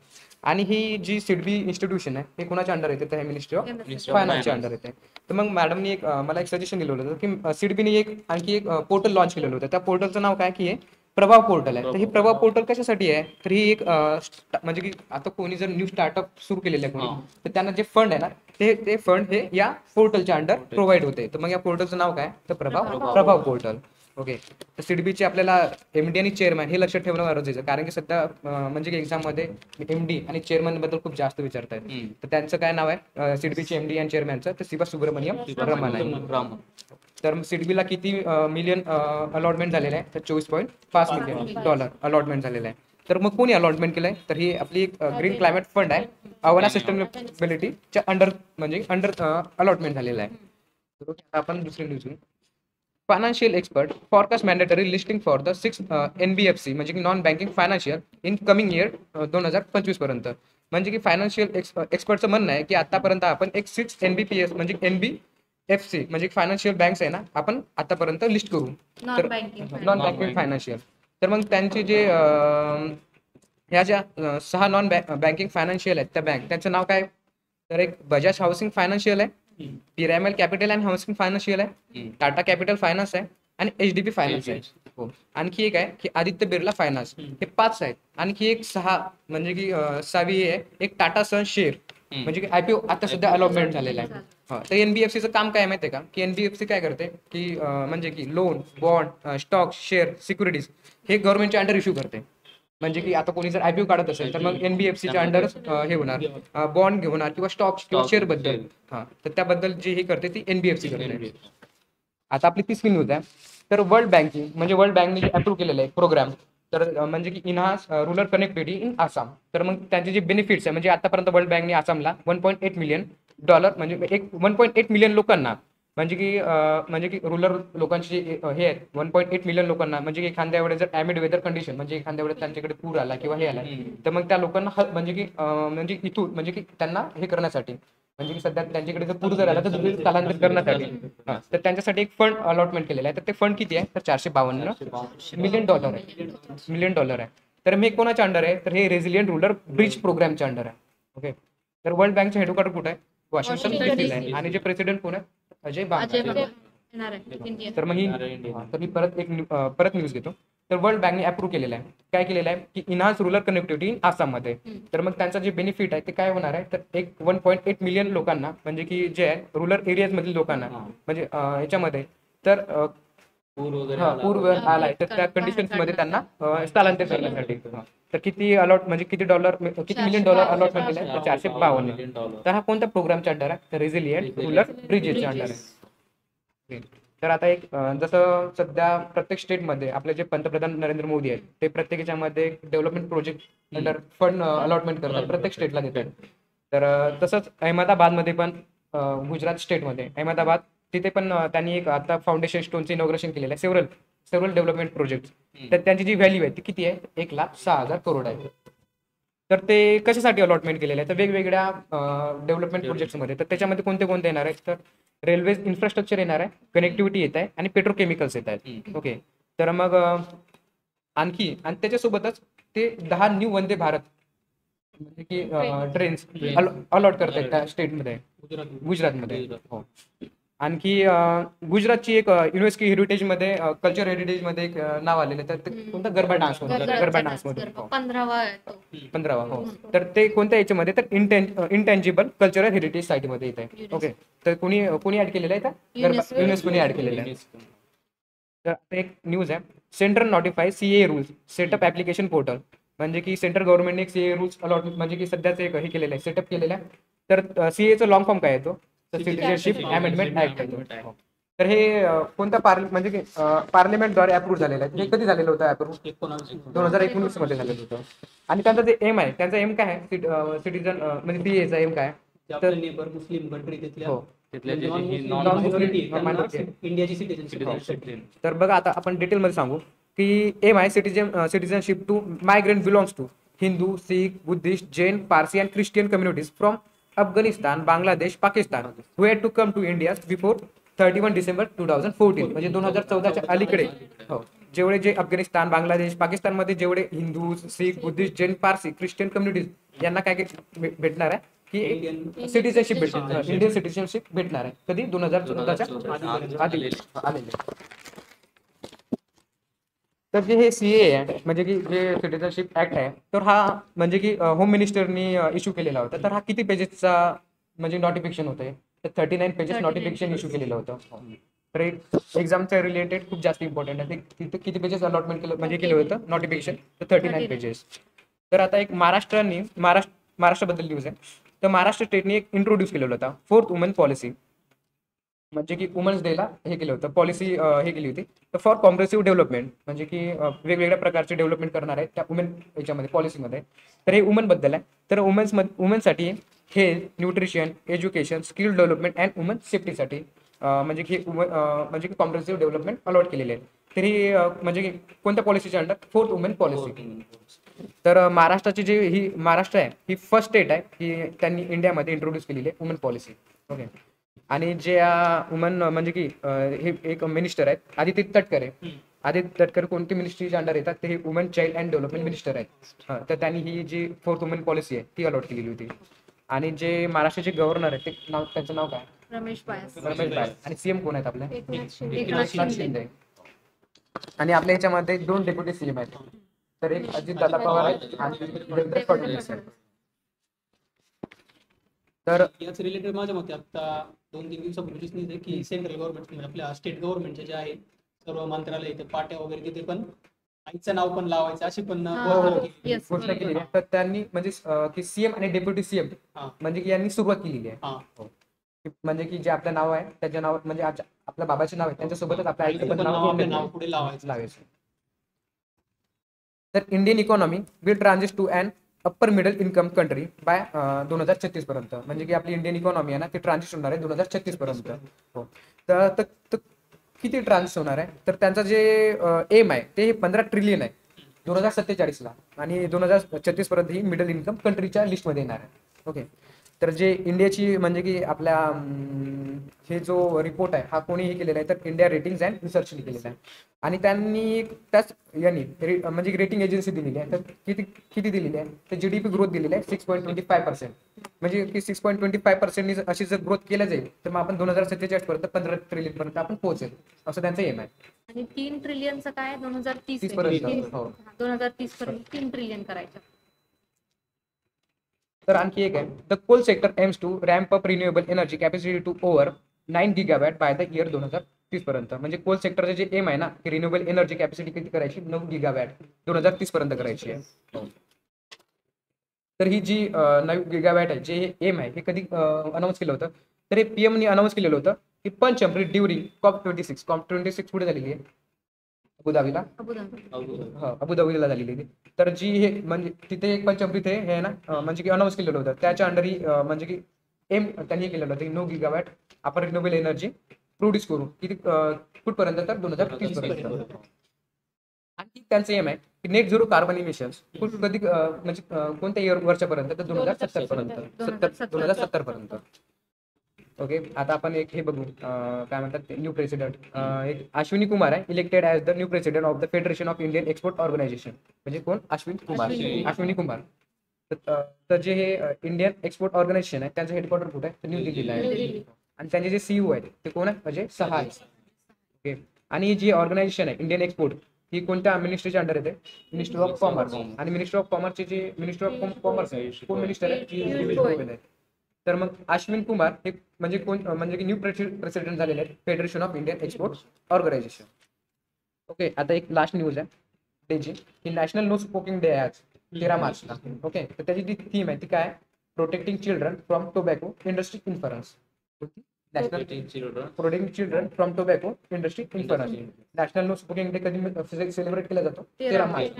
आणि ही जी सिडबी इन्स्टिट्यूशन आहे हे कोणाच्या अंडर येते तर मिनिस्ट्री ऑफ फायनान्सच्या अंडर येते. तर मग मॅडमनी एक मला एक सजेशन दिलं होतं की सिडबीने आणखी एक पोर्टल लॉन्च केलेलं होतं. त्या पोर्टलचं नाव काय की हे प्रभाव पोर्टल आहे. तर ही प्रभाव पोर्टल कशासाठी आहे तर ही एक म्हणजे की आता कोणी जर न्यू स्टार्टअप सुरू केलेलं आहे कोणी तर त्यांना जे फंड आहे ना ते फंड हे या पोर्टलच्या अंडर प्रोव्हाइड होते. तर मग या पोर्टलचं नाव काय तर प्रभाव पोर्टल. ओके. तर सिडबीचे आपल्याला MD आणि चेअरमॅन हे लक्षात ठेवणं गरजेचं कारण की सध्या म्हणजे की एक्झाममध्ये MD आणि चेअरमॅन बद्दल खूप जास्त विचारतात. तर त्यांचं काय नाव आहे सिडबीचे MD आणि चेअरमॅनचं तर शिवा सुब्रमण्यम रमन आहे. तर सिडबीला किती मिलियन अलॉटमेंट झालेलं आहे तर $24.5 मिलियन अलॉटमेंट झालेलं आहे. तर मग कोणी अलॉटमेंट केलंय तर ही आपली एक ग्रीन क्लायमेट फंड आहे अवाना सस्टेनेबिलिटीच्या अंडर अलॉटमेंट झालेलं आहे. तर आपण दुसरी न्यूज घेऊ. Financial expert forecast mandatory listing for the 6 NBFC म्हणजे की non banking financial in coming year 2025 पर्यंत. म्हणजे की फायनान्शियल एक्सपर्टचं म्हणणं आहे की आतापर्यंत आपण एक 6 NBPS म्हणजे NBFC म्हणजे फायनान्शियल बँक्स आहे ना आपण आतापर्यंत लिस्ट करू तर नॉन बँकिंग फायनान्शियल. तर मग त्यांचे जे ह्या ज्या 6 नॉन बँकिंग फायनान्शियल आहेत त्या बँक त्यांचं नाव काय तर एक बजाज हाऊसिंग फायनान्शियल आहे, Piramal capital and housing financial आहे, टाटा कॅपिटल फायनान्स आहे आणि HDB फायनान्स आहे. हो. आणखी एक आहे की आदित्य बिर्ला फायनान्स. हे 5 आहेत. आणखी एक 6 म्हणजे की 6वी आहे एक टाटा सन शेअर म्हणजे की IPO आता सध्या अलॉटमेंट झालेला आहे. तर NBFCचं काम काय माहिती आहे का की NBFC काय करते की म्हणजे की loan bond stock share securities हे गव्हर्नमेंटच्या अंडर इश्यू करते. म्हणजे की आता कोणी जर IPO काढत असेल तर मग NBFCच्या अंडर हे होणार बॉन्ड घेणार किंवा स्टॉक किंवा शेअर बद्दल तर त्याबद्दल जी हे करते ती NBFC करते. आता आपली तिसरी न्यूज आहे तर वर्ल्ड बँकिंग म्हणजे वर्ल्ड बँकने जे अप्रूव्ह केलेलं आहे प्रोग्राम तर म्हणजे की enhance rural connectivity in Assam. तर मग त्यांचे जे बेनिफिट्स आहे म्हणजे आतापर्यंत वर्ल्ड बँकने आसामला $1.8 मिलियन म्हणजे एक 1.8 मिलियन लोकांना म्हणजे की रुरल लोकांची हे आहेत 1.8 मिलियन लोकांना म्हणजे की एखाद्या वेळेस जर ॲमिड वेदर कंडिशन म्हणजे एखाद्या वेळेस त्यांच्याकडे पूर आला किंवा हे आला तर मग त्या लोकांना म्हणजे इथून म्हणजे की त्यांना हे करण्यासाठी म्हणजे की सध्या त्यांच्याकडे जर पूर जर आला तर दुसरी स्थलांतरित करण्यासाठी तर त्यांच्यासाठी एक फंड अलॉटमेंट केलेलं आहे. तर ते फंड किती आहे तर $452 मिलियन आहे. तर हे कोणाच्या अंडर आहे तर हे रेझिलियंट रुरल ब्रिज प्रोग्रामच्या अंडर आहे. ओके. तर वर्ल्ड बँकचं हेडक्वार्टर कुठे आहे वॉशिंग्टन डीसीला आहे आणि जे प्रेसिडेंट कोण आहे अजय बांगा. तर मग ही परत न्यूज घेतो. तर वर्ल्ड बँकने अप्रूव्ह केलेलं आहे काय केलेलं आहे की इन्हान्स रुरल कनेक्टिव्हिटी इन आसाममध्ये. तर मग त्यांचा जे बेनिफिट आहे ते काय होणार आहे तर एक 1.8 मिलियन लोकांना म्हणजे की जे आहे रुरल एरियाज मधील लोकांना म्हणजे ह्याच्यामध्ये तर पूर आलाय तर त्या कंडिशन्स मध्ये त्यांना स्थलांतरित करण्यासाठी तर किती मिलियन डॉलर अलॉटमेंट केलं आहे तर $452 मिलियन. तर हा कोणत्या प्रोग्रामच्या अंडर आहे तर रेझिलियंट रुरल ब्रिजेसच्या अंडर आहे. तर आता एक जसं सध्या प्रत्येक स्टेटमध्ये आपले जे पंतप्रधान नरेंद्र मोदी आहेत ते प्रत्येक याच्यामध्ये development project under fund allotment करतात प्रत्येक स्टेटला देतात. तर तसंच अहमदाबादमध्ये पण गुजरात स्टेटमध्ये अहमदाबाद तिथे पण त्यांनी एक आता फाउंडेशन स्टोनचं इनॉग्रेशन केलेलं आहे. Several development project. तर त्यांची जी व्हॅल्यू आहे ती किती आहे, 1,06,000 करोड आहे. तर ते कशासाठी अलॉटमेंट केलेलं आहे तर वेगवेगळ्या डेव्हलपमेंट प्रोजेक्ट्समध्ये. तर त्याच्यामध्ये कोणते कोणते येणार आहेत तर रेल्वे इन्फ्रास्ट्रक्चर येणार आहे, कनेक्टिव्हिटी येत आहे आणि पेट्रोकेमिकल्स येत आहेत. ओके. तर मग आणखी आणि त्याच्यासोबतच ते 10 न्यू वंदे भारत म्हणजे की ट्रेन्स अलॉट करतायत त्या स्टेटमध्ये, गुजरातमध्ये. हो. आणखी गुजरातची एक युनेस्को हेरिटेजमध्ये कल्चर हेरिटेजमध्ये एक नाव आलेलं आहे. तर ते कोणतं गरबा डान्स गरबा डान्समध्ये 15वा. हो. तर ते कोणत्या याच्यामध्ये तर इंटेंजिबल कल्चरल हेरिटेज साईटमध्ये येत आहे. ओके. तर कोणी ऍड केलेलं आहे तर गरबा युनेस्कोने ऍड केलेलं आहे. तर एक न्यूज आहे, central notify CA rules setup application portal. म्हणजे की सेंट्रल गव्हर्नमेंटने एक सीए रूल्स अलॉट म्हणजे की सध्याच एक हे केलेलं आहे, सेटअप केलेलं आहे. तर सीएचं लॉंग फॉर्म काय येतो तर सिटिझनशिप अमेंडमेंट ऍक्ट येतो. तर हे कोणत्या म्हणजे की पार्लिमेंटद्वारे अप्रूव्ह झालेलं आहे. हे कधी झालेलं होतं अप्रूव्ह 2019 मध्ये झालेलं होतं. आणि त्यांचा जे एम आहे, त्यांचा एम काय आहे सिटीजन म्हणजे सीएचा एम काय तर मुस्लिम कंट्री हो इंडियाची सिटीजनशिप. तर बघा आता आपण डिटेलमध्ये सांगू की एम आहे citizenship to migrant belongs to Hindu, Sikh, Buddhist, Jain, Parsi and Christian communities from Afghanistan, Bangladesh, Pakistan who had to come to India before 31 December 2014. म्हणजे 2014च्या अलीकडे हो जेवढे जे अफगाणिस्तान, बांगलादेश, पाकिस्तानमध्ये जेवढे Hindu, Sikh, Buddhist, Jain, Parsi, Christian communities यांना काय भेटणार आहे की सिटीजनशिप भेटणार, इंडियन सिटीजनशिप भेटणार आहे. कधी 2014च्या आधी आलेले. तर जे हे सीए आहे म्हणजे की जे सिटीजनशिप ऍक्ट आहे तर हा म्हणजे की होम मिनिस्टरनी इश्यू केलेला होता. तर हा किती पेजेसचा म्हणजे नोटिफिकेशन होतं तर 39 पेजेस नोटिफिकेशन इश्यू केलेलं होतं. तर एक एक्झामच्या रिलेटेड खूप जास्त इम्पॉर्टंट आहे. तिथे किती पेजेस अलॉटमेंट केलं म्हणजे केलं होतं नोटिफिकेशन तर 39 पेजेस. तर आता एक महाराष्ट्राबद्दल न्यूज आहे. तर महाराष्ट्र स्टेटने एक इंट्रोड्यूस केलेलं होता 4th वुमन पॉलिसी. म्हणजे की वुमन्स डेला हे केलं होतं पॉलिसी हे केली होती. तर फॉर कॉम्प्रेसिव्ह डेव्हलपमेंट म्हणजे की वेगवेगळ्या प्रकारचे डेव्हलपमेंट करणार आहे त्या वुमेन याच्यामध्ये पॉलिसीमध्ये. तर हे वुमनबद्दल आहे. तर वुमनसाठी health, nutrition, education, skill development and woman सेफ्टीसाठी म्हणजे की म्हणजे की कॉम्प्रेसिव्ह डेव्हलपमेंट अलॉट केलेले आहे. तर ही म्हणजे की कोणत्या पॉलिसीच्या अंडर 4th वुमेन पॉलिसी. तर महाराष्ट्राची जी ही महाराष्ट्र आहे ही फर्स्ट स्टेट आहे की त्यांनी इंडियामध्ये इंट्रोड्यूस केलेली आहे वुमन पॉलिसी. ओके. आणि जे वुमन म्हणजे की हे एक मिनिस्टर आहेत आदिती तटकरे. आदिती तटकरे कोणती मिनिस्ट्रीच्या अंडर येतात ते हे woman child and development minister आहेत. तर त्यांनी ही जी 4th वुमन पॉलिसी आहे ती अलॉट केलेली होती. आणि जे महाराष्ट्राचे गव्हर्नर आहेत ते त्यांचं नाव काय रमेश बायस. आणि सीएम कोण आहेत आपले एकनाथ शिंदे. आणि आपल्या ह्याच्यामध्ये 2 डेप्युटी सीएम आहेत. तर एक अजितदादा पवार आहेत आणि देवेंद्र फडणवीस आहेत. तर याच रिलेटेड माझ्या मते आता 2-3 दिवसापूर्वीच नाही की सेंट्रल गव्हर्नमेंट आपल्या स्टेट गव्हर्नमेंटचे जे आहे सर्व मंत्रालय ते पाट्या वगैरे तिथे पण आईचं नाव पण लावायचं अशी पण घोषणा केली आहे. तर त्यांनी म्हणजे की सीएम आणि डेप्युटी सीएम म्हणजे की यांनी सुरुवात केलेली आहे. म्हणजे की जे आपलं नाव आहे त्याच्या नाव म्हणजे आपल्या बाबाचे नाव आहे त्यांच्यासोबतच आपल्या आईचं पण नाव पुढे लावायचं. तर Indian economy will transit to and upper middle income country by 2036 पर्यंत. म्हणजे की आपली इंडियन इकॉनॉमी आहे ना ती ट्रान्झिट होणार आहे 2036 पर्यंत. हो. तर किती ट्रान्झिट होणार आहे तर त्यांचा जे एम आहे ते 15 ट्रिलियन आहे 2047 ला. आणि 2036 पर्यंत ही मिडल इन्कम कंट्रीच्या लिस्टमध्ये येणार आहे. ओके. तर जे इंडियाची म्हणजे की आपल्या हे जो रिपोर्ट आहे हा कोणीही केलेला आहे तर इंडिया रेटिंग्स अँड रिसर्चने केलेला आहे. आणि त्यांनी त्याच यांनी म्हणजे रेटिंग एजन्सी दिलेली आहे. तर किती दिलेली आहे तर जीडीपी ग्रोथ दिलेली आहे 6.25%. म्हणजे की 6.25% अशी जर ग्रोथ केल्या जाईल तर मग आपण 2047 पर्यंत 15 ट्रिलियन पर्यंत आपण पोहोचेल असं त्यांचं एम आहे. आणि 3 ट्रिलियनचं काय 2030 पर्यंत. हो. 2030 पर्यंत 3 ट्रिलियन करायचं. तर आणखी एक आहे the coal sector aims to ramp up renewable energy capacity to over 9 gigawatt by the year 2030 पर्यंत. म्हणजे कोल सेक्टरचे जे एम आहे ना की रिन्युएबल एनर्जी कॅपॅसिटी किती करायची 9 गीगावॅट 2030 पर्यंत करायची आहे. तर ही जी 9 गीगावॅट आहे जे एम आहे हे कधी अनाऊन्स केलं होतं तर हे पीएमनी अनाऊन्स केलेलं होतं की पंचमरी ड्युरिंग COP26 पुढे झालेली आहे अबुधाबीला अबुधाबी. अबुधाबीला झालेली ती. तर जी हे म्हणजे तिथे एक पंचमृत हे आहे ना म्हणजे की अनाऊन्स केलेलं होतं त्याच्या अंडर म्हणजे की एम त्यांनी हे केलेलं होतं 9 गिगावॅट आपण रिन्युएबल एनर्जी प्रोड्यूस करू किती कुठपर्यंत तर 2030 पर्यंत. आणखी त्यांचं एम आहे की नेट झिरो कार्बन इमिशन्स कधी म्हणजे कोणत्या इयर वर्षापर्यंत तर 2070 पर्यंत 2070 पर्यंत. ओके आता आपण एक हे बघू काय म्हणतात न्यू प्रेसिडेंट एक अश्विनी कुमार आहे elected as the new president of the federation of Indian export organisation. म्हणजे कोण अश्विनी कुमार. तर जे हे इंडियन एक्सपोर्ट ऑर्गनायझेशन आहे त्यांचं हेडक्वार्टर कुठे आहे तर न्यू दिल्लीला आहे. आणि त्यांचे जे सीईओ आहेत ते कोण आहे म्हणजे 6 आहेत. ओके आणि जी ऑर्गनायझेशन आहे इंडियन एक्सपोर्ट ही कोणत्या मिनिस्ट्रीच्या अंडर येते मिनिस्ट्री ऑफ कॉमर्स. आणि मिनिस्ट्री ऑफ कॉमर्सचे जे मिनिस्ट्री ऑफ कॉमर्स आहे कोण मिनिस्टर आहे पियुष गोयल आहे. तर मग अश्विन कुमार हे म्हणजे कोण म्हणजे की न्यू प्रेसिडेंट झालेले आहेत federation of Indian export organisation. Okay आता एक लास्ट न्यूज आहे त्याची की नॅशनल नो स्मोकिंग डे आहे आज 13 मार्चला. ओके तर त्याची जी थीम आहे ती काय protecting children from tobacco industry interference. National protecting children from tobacco industry interference. National no smoking day कधी सेलिब्रेट केला जातो 13 मार्च.